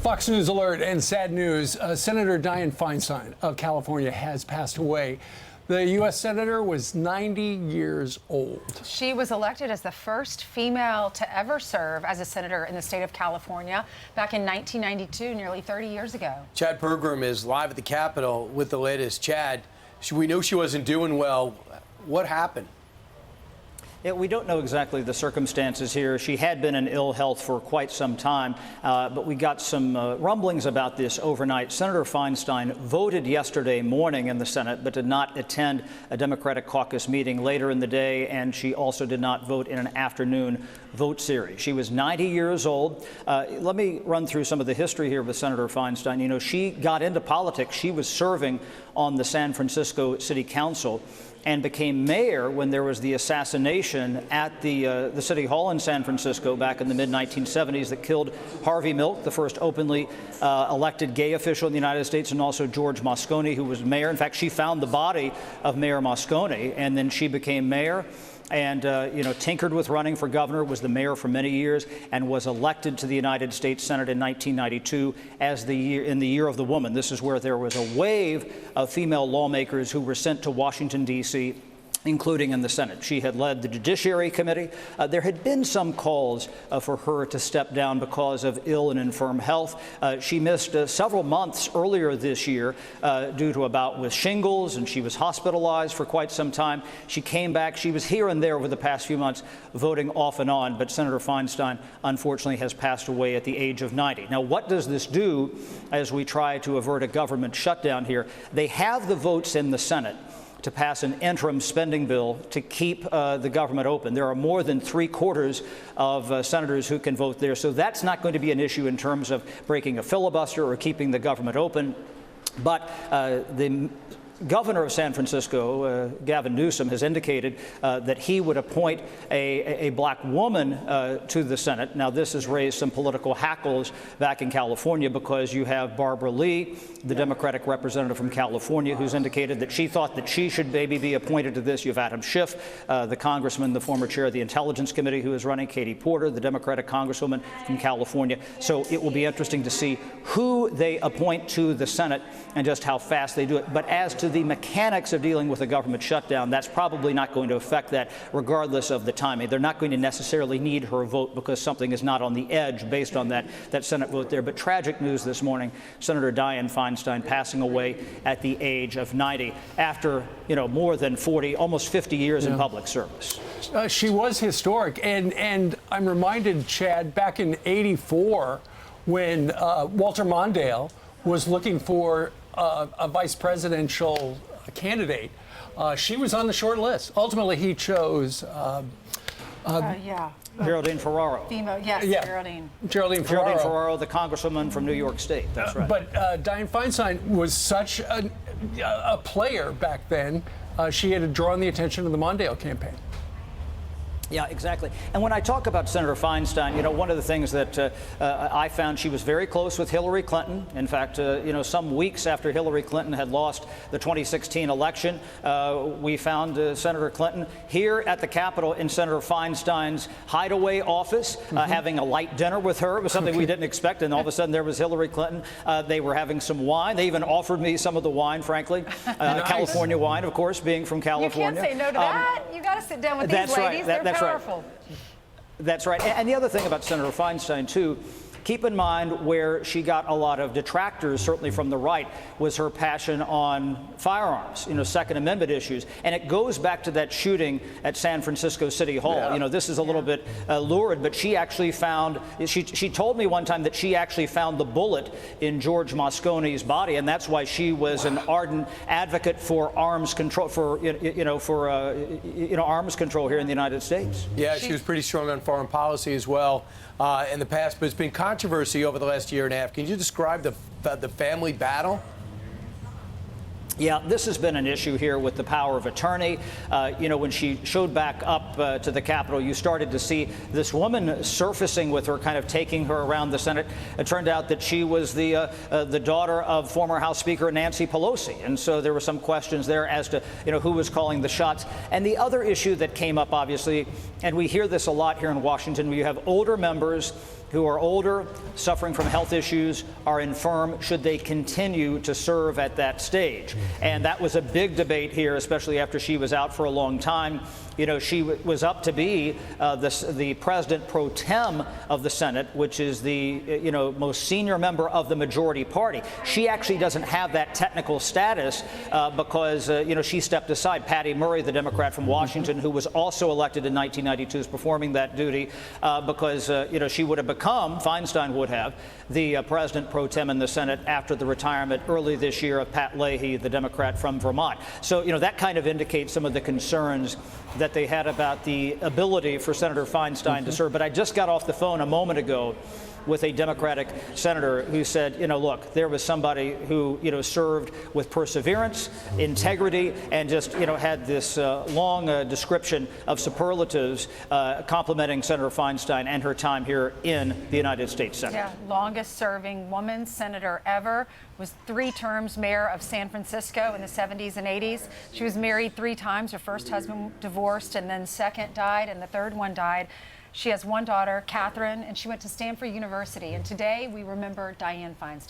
Fox News alert and sad news. Senator Dianne Feinstein of California has passed away. The U.S. Senator was 90 years old. She was elected as the first female to ever serve as a senator in the state of California back in 1992, nearly 30 years ago. Chad Pergram is live at the Capitol with the latest. Chad, we know she wasn't doing well. What happened? Yeah, we don't know exactly the circumstances here. She had been in ill health for quite some time, but we got some rumblings about this overnight. Senator Feinstein voted yesterday morning in the Senate, but did not attend a Democratic caucus meeting later in the day, and she also did not vote in an afternoon vote series. She was 90 years old. Let me run through some of the history here with Senator Feinstein. You know, she got into politics. She was serving on the San Francisco City Council and became mayor when there was the assassination at the City Hall in San Francisco back in the mid-1970s that killed Harvey Milk, the first openly elected gay official in the United States, and also George Moscone, who was mayor. In fact, she found the body of Mayor Moscone, and then she became mayor. And, tinkered with running for governor, was the mayor for many years, and was elected to the United States Senate in 1992 as in the year of the woman. This is where there was a wave of female lawmakers who were sent to Washington, D.C., including in the Senate. She had led the Judiciary Committee. There had been some calls for her to step down because of ill and infirm health. She missed several months earlier this year due to a bout with shingles, and she was hospitalized for quite some time. She came back. She was here and there over the past few months, voting off and on, but Senator Feinstein, unfortunately, has passed away at the age of 90. Now, what does this do as we try to avert a government shutdown here? They have the votes in the Senate to pass an interim spending bill to keep the government open. There are more than 3/4 of senators who can vote there, so that's not going to be an issue in terms of breaking a filibuster or keeping the government open. But the governor of San Francisco, Gavin Newsom, has indicated that he would appoint a black woman to the Senate. Now, this has raised some political hackles back in California because you have Barbara Lee, the Democratic representative from California, who's indicated that she thought that she should maybe be appointed to this. You have Adam Schiff, the congressman, the former chair of the Intelligence Committee, who is running, Katie Porter, the Democratic congresswoman from California. So it will be interesting to see who they appoint to the Senate and just how fast they do it. But as to the mechanics of dealing with a government shutdown, that's probably not going to affect that regardless of the timing. They're not going to necessarily need her vote because something is not on the edge based on that Senate vote there. But tragic news this morning, Senator Dianne Feinstein passing away at the age of 90 after, more than 40, almost 50 years in public service. She was historic. And I'm reminded, Chad, back in '84, when Walter Mondale was looking for a vice presidential candidate, she was on the short list. Ultimately, he chose Geraldine Ferraro. Geraldine Ferraro, the congresswoman from New York State. That's right. But Dianne Feinstein was such a player back then. She had drawn the attention of the Mondale campaign. Yeah, exactly. And when I talk about Senator Feinstein, one of the things that I found, she was very close with Hillary Clinton. In fact, some weeks after Hillary Clinton had lost the 2016 election, we found Senator Clinton here at the Capitol in Senator Feinstein's hideaway office, having a light dinner with her. It was something we didn't expect, and all of a sudden there was Hillary Clinton. They were having some wine. They even offered me some of the wine, frankly. Nice. California wine, of course, being from California. You can't say no to that. You got to sit down with these ladies. That's powerful. Right. That's right. And the other thing about Senator Feinstein, too, keep in mind where she got a lot of detractors, certainly from the right, was her passion on firearms, Second Amendment issues. And it goes back to that shooting at San Francisco City Hall. Yeah. This is a little bit lurid, but she actually found, she told me one time that she actually found the bullet in George Moscone's body, and that's why she was an ardent advocate for arms control, arms control here in the United States. Yeah, she was pretty strong on foreign policy as well in the past, but it's been controversy over the last year and a half. Can you describe the family battle? Yeah, this has been an issue here with the power of attorney. When she showed back up to the Capitol, you started to see this woman surfacing with her, kind of taking her around the Senate. It turned out that she was the daughter of former House Speaker Nancy Pelosi. And so there were some questions there as to, who was calling the shots. And the other issue that came up, obviously, and we hear this a lot here in Washington, where you have older members who are older, suffering from health issues, are infirm, should they continue to serve at that stage? And that was a big debate here, especially after she was out for a long time. You know, she was up to be the president pro tem of the Senate, which is the most senior member of the majority party. She actually doesn't have that technical status because she stepped aside. Patty Murray, the Democrat from Washington, who was also elected in 1992, is performing that duty because she would have become, Feinstein would have, the president pro tem in the Senate after the retirement early this year of Pat Leahy, the Democrat from Vermont. So that kind of indicates some of the concerns that they had about the ability for Senator Feinstein to serve. But I just got off the phone a moment ago with a Democratic senator who said, look, there was somebody who, served with perseverance, integrity, and just, had this long description of superlatives complimenting Senator Feinstein and her time here in the United States Senate. Yeah, longest serving woman senator ever, was 3 terms mayor of San Francisco in the 70s and 80s. She was married 3 times. Her first husband divorced, and then second died, and the third one died. She has 1 daughter, Catherine, and she went to Stanford University. And today we remember Dianne Feinstein.